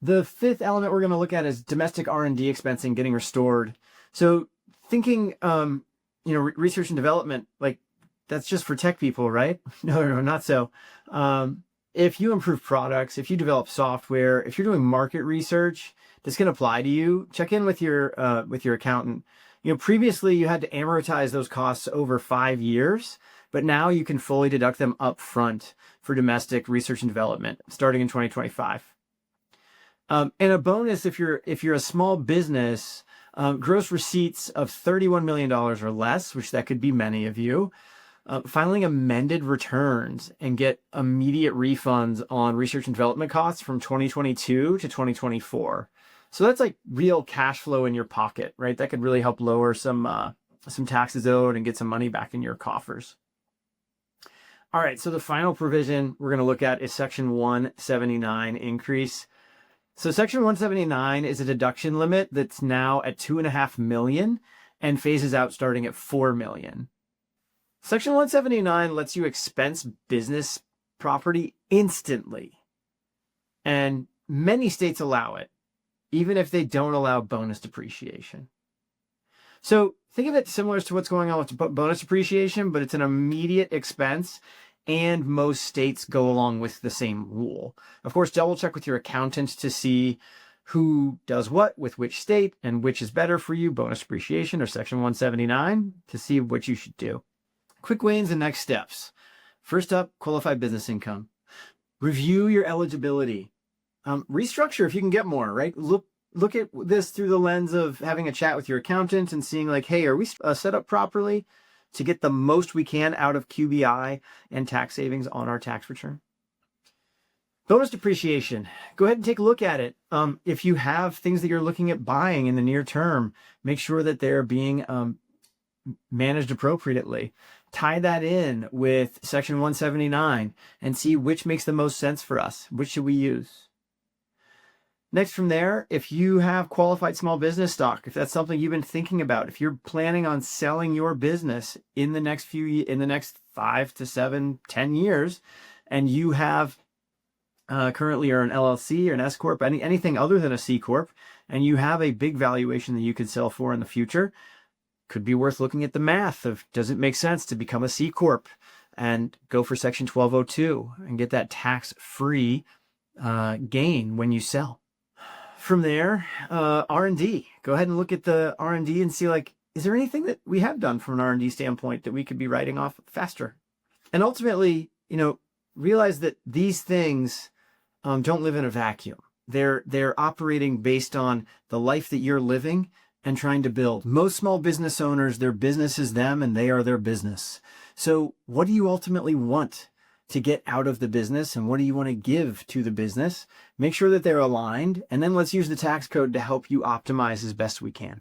The fifth element we're going to look at is domestic R&D expensing getting restored. So thinking, research and development, like that's just for tech people, right? No, not so. If you improve products, if you develop software, if you're doing market research, this can apply to you. Check in with your accountant. Previously you had to amortize those costs over 5 years, but now you can fully deduct them up front for domestic research and development starting in 2025. And a bonus if you're a small business, gross receipts of $31 million or less, which that could be many of you, filing amended returns and get immediate refunds on research and development costs from 2022 to 2024. So that's like real cash flow in your pocket, right? That could really help lower some taxes owed and get some money back in your coffers. All right, so the final provision we're going to look at is Section 179 increase. So Section 179 is a deduction limit that's now at $2.5 million and phases out starting at $4 million. Section 179 lets you expense business property instantly, and many states allow it, even if they don't allow bonus depreciation. So think of it similar to what's going on with bonus depreciation, but it's an immediate expense, and most states go along with the same rule. Of course, double check with your accountant to see who does what with which state and which is better for you, bonus depreciation or Section 179, to see what you should do. Quick wins and next steps. First up, qualified business income. Review your eligibility. Restructure if you can get more, right? Look at this through the lens of having a chat with your accountant and seeing like, hey, are we set up properly to get the most we can out of QBI and tax savings on our tax return? Bonus depreciation. Go ahead and take a look at it. If you have things that you're looking at buying in the near term, make sure that they're being managed appropriately. Tie that in with Section 179 and see which makes the most sense for us. Which should we use? Next from there, if you have qualified small business stock, if that's something you've been thinking about, if you're planning on selling your business in the next 5 to 7, 10 years, and you have currently are an LLC or an S Corp, anything other than a C Corp, and you have a big valuation that you could sell for in the future, could be worth looking at the math of, does it make sense to become a C Corp and go for Section 1202 and get that tax-free gain when you sell? From there, R&D. Go ahead and look at the R&D and see, like, is there anything that we have done from an R&D standpoint that we could be writing off faster? And ultimately, realize that these things don't live in a vacuum. They're operating based on the life that you're living and trying to build. Most small business owners, their business is them and they are their business. So what do you ultimately want to get out of the business, and what do you want to give to the business? Make sure that they're aligned, and then let's use the tax code to help you optimize as best we can.